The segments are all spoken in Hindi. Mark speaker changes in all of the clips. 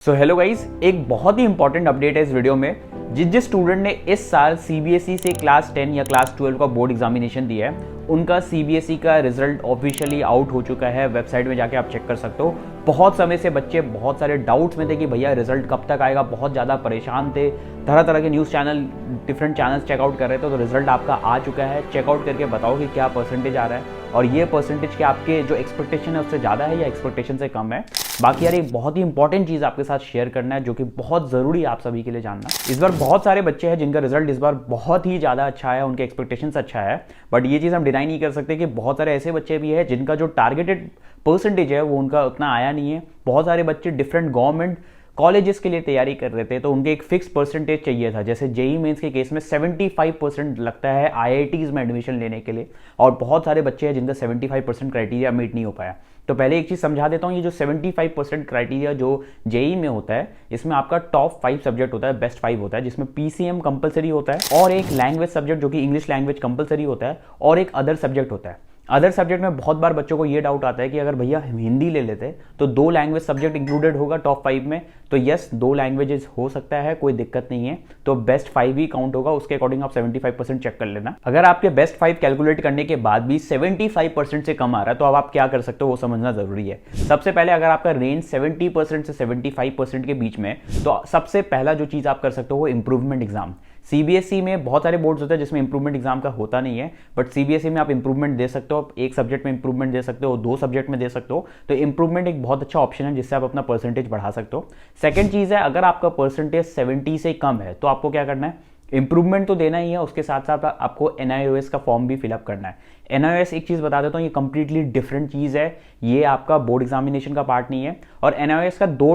Speaker 1: सो हेलो गाइस, एक बहुत ही इंपॉर्टेंट अपडेट है इस वीडियो में। जिस स्टूडेंट ने इस साल सीबीएसई से क्लास 10 या क्लास 12 का बोर्ड एग्जामिनेशन दिया है, उनका सीबीएसई का रिजल्ट ऑफिशियली आउट हो चुका है। वेबसाइट में जाके आप चेक कर सकते हो। बहुत समय से बच्चे बहुत सारे डाउट्स में थे कि भैया रिजल्ट कब तक आएगा, बहुत ज़्यादा परेशान थे। तरह तरह के news channel, different channels check out कर रहे थे। तो रिजल्ट आपका आ चुका है। चेकआउट करके बताओ कि क्या परसेंटेज आ रहा है और ये परसेंटेज के आपके जो एक्सपेक्टेशन है उससे ज़्यादा है या एक्सपेक्टेशन से कम है। बाकी यार एक बहुत ही इंपॉर्टेंट चीज़ आपके साथ शेयर करना है जो कि बहुत ज़रूरी है आप सभी के लिए जानना। इस बार बहुत सारे बच्चे हैं जिनका रिजल्ट इस बार बहुत ही ज़्यादा अच्छा है, उनके एक्सपेक्टेशंस अच्छा है। बट ये चीज़ हम डिनाई नहीं कर सकते कि बहुत सारे ऐसे बच्चे भी हैं जिनका जो टारगेटेड परसेंटेज है वो उनका उतना आया नहीं है। बहुत सारे बच्चे डिफरेंट गवर्नमेंट कॉलेजेस के लिए तैयारी कर रहे थे तो उनके एक फिक्स परसेंटेज चाहिए था। जैसे जेई मेंस के केस में 75% लगता है आईआईटीज में एडमिशन लेने के लिए, और बहुत सारे बच्चे हैं जिनका 75% क्राइटेरिया मीट नहीं हो पाया। तो पहले एक चीज़ समझा देता हूँ, ये जो 75% क्राइटेरिया जो जेई में होता है, इसमें आपका टॉप 5 सब्जेक्ट होता है, बेस्ट 5 होता है, जिसमें पीसीएम कंपलसरी होता है और एक लैंग्वेज सब्जेक्ट जो कि इंग्लिश लैंग्वेज कंपलसरी होता है और एक अदर सब्जेक्ट होता है। अदर सब्जेक्ट में बहुत बार बच्चों को ये डाउट आता है कि अगर भैया हम हिंदी ले लेते तो 2 लैंग्वेज सब्जेक्ट इंक्लूडेड होगा टॉप 5 में। तो यस, 2 लैंग्वेजेस हो सकता है, कोई दिक्कत नहीं है। तो बेस्ट 5 ही काउंट होगा, उसके अकॉर्डिंग आप 75% चेक कर लेना। अगर आपके बेस्ट 5 कैलकुलेट करने के बाद भी 75% से कम आ रहा है तो अब आप क्या कर सकते हो वो समझना जरूरी है। सबसे पहले अगर आपका रेंज 70% से 75% के बीच में, तो सबसे पहला जो चीज़ आप कर सकते हो वो इंप्रूवमेंट एग्जाम। सीबीएसई में बहुत सारे बोर्ड्स होते हैं जिसमें इंप्रूवमेंट एग्जाम का होता नहीं है, बट सीबीएसई में आप इंप्रूवमेंट दे सकते हो। एक सब्जेक्ट में इंप्रूवमेंट दे सकते हो, 2 सब्जेक्ट में दे सकते हो। तो इंप्रूवमेंट एक बहुत अच्छा ऑप्शन है जिससे आप अपना परसेंटेज बढ़ा सकते हो। सेकंड चीज़ है, अगर आपका परसेंटेज 70 से कम है तो आपको क्या करना है, इंप्रूवमेंट तो देना ही है, उसके साथ साथ आपको एनआईओएस का फॉर्म भी फिलअप करना है। एनआईओएस एक चीज़ बता देता हूँ, ये कंप्लीटली डिफरेंट चीज़ है, ये आपका बोर्ड एग्जामिनेशन का पार्ट नहीं है। और एनआईओएस का दो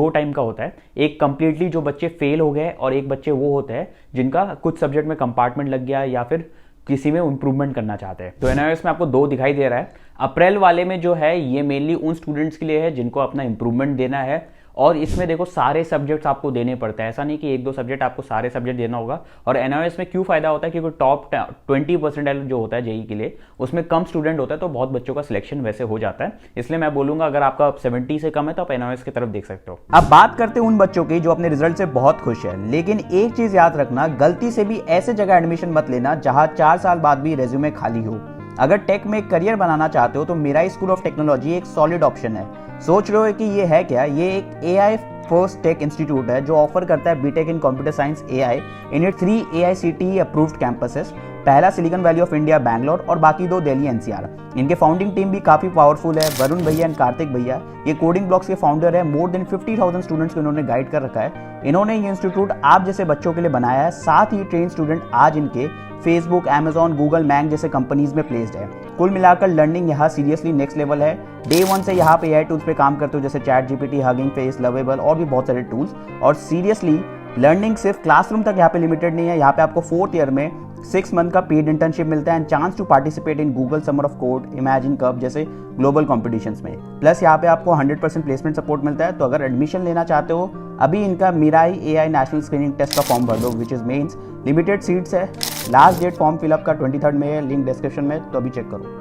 Speaker 1: टाइम का होता है। एक कंप्लीटली जो बच्चे फेल हो गए और एक बच्चे वो होते हैं जिनका कुछ सब्जेक्ट में कंपार्टमेंट लग गया या फिर किसी में इंप्रूवमेंट करना चाहते हैं। तो एनआईओएस में आपको 2 दिखाई दे रहा है। अप्रैल वाले में जो है ये मेनली उन स्टूडेंट्स के लिए है जिनको अपना इंप्रूवमेंट देना है, और इसमें देखो सारे सब्जेक्ट्स आपको देने पड़ते हैं। ऐसा नहीं कि 1-2 सब्जेक्ट, आपको सारे सब्जेक्ट देना होगा। और एनआईओएस में क्यों फायदा होता है, क्योंकि टॉप 20% जो होता है जेई के लिए, उसमें कम स्टूडेंट होता है तो बहुत बच्चों का सिलेक्शन वैसे हो जाता है। इसलिए मैं बोलूंगा अगर आपका 70 से कम है तो आप एनआईओएस की तरफ देख सकते हो।
Speaker 2: अब बात करते हैं उन बच्चों की जो अपने रिजल्ट से बहुत खुश है, लेकिन एक चीज याद रखना, गलती से भी ऐसे जगह एडमिशन मत लेना जहां 4 साल बाद भी रेज्यूमे खाली हो। अगर टेक में एक करियर बनाना चाहते हो तो मिराई स्कूल ऑफ टेक्नोलॉजी एक सॉलिड ऑप्शन है। सोच रहे हो कि ये है क्या? ये एक एआई फर्स्ट टेक इंस्टीट्यूट है जो ऑफर करता है BTech in computer science AI in it 3 AICTE approved campuses. पहला Silicon Valley of India Bangalore और बाकी 2 दिल्ली एनसीआर। इनके फाउंडिंग टीम भी काफी पावरफुल है। वरुण भैया एंड कार्तिक भैया ये कोडिंग ब्लॉक्स के फाउंडर है। मोर देन 50,000 स्टूडेंट्स को इन्होंने गाइड कर रखा है। इन्होंने ये इंस्टीट्यूट आप जैसे बच्चों के लिए बनाया है। साथ ही ट्रेन स्टूडेंट आज इनके फेसबुक, अमेजॉन, गूगल, मैंग जैसे कंपनीज में प्लेस्ड है। कुल मिलाकर लर्निंग यहाँ सीरियसली नेक्स्ट लेवल है। डे 1 से यहाँ पे एआई टूल्स पे काम करते हो जैसे chat GPT, hugging face, lovable और भी बहुत सारे टूल्स। और सीरियसली लर्निंग सिर्फ क्लासरूम तक यहाँ पे लिमिटेड नहीं है। यहाँ पे आपको 4th ईयर में 6 मंथ का पेड इंटर्नशिप मिलता है and chance to participate in Google Summer of Code, Imagine Cup जैसे ग्लोबल कॉम्पिटिशंस में। प्लस यहाँ पे आपको 100% प्लेसमेंट सपोर्ट मिलता है। तो अगर एडमिशन लेना चाहते हो, अभी इनका Mirai AI national screening test का फॉर्म भर दो, which is mains. Limited seats है। लास्ट डेट फॉर्म फिलअप का 23rd में है, लिंक डिस्क्रिप्शन में, तो अभी चेक करो।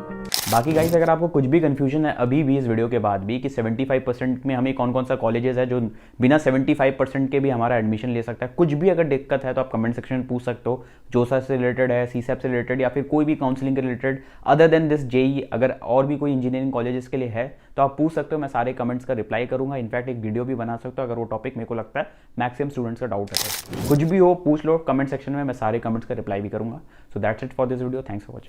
Speaker 1: बाकी गाइस, अगर आपको कुछ भी कंफ्यूजन है अभी भी इस वीडियो के बाद भी कि 75% में हमें कौन कौन सा कॉलेजेस है जो बिना 75% के भी हमारा एडमिशन ले सकता है, कुछ भी अगर दिक्कत है तो आप कमेंट सेक्शन में पूछ सकते हो। जोसा से रिलेटेड है, सीसैप से रिलेटेड या फिर कोई भी काउंसलिंग के related other than this JEE, अगर और भी कोई इंजीनियरिंग कॉलेजेस के लिए है तो आप पूछ सकते हो। मैं सारे कमेंट्स का रिप्लाई करूंगा। इनफैक्ट एक वीडियो भी बना सकता हूँ अगर वो टॉपिक मेरे को लगता है मैक्सिमम स्टूडेंट्स का डाउट है। कुछ भी हो पूछ लो कमेंट सेक्शन में, मैं सारे कमेंट्स का रिप्लाई भी करूंगा। So that's it for this video. Thanks for watching.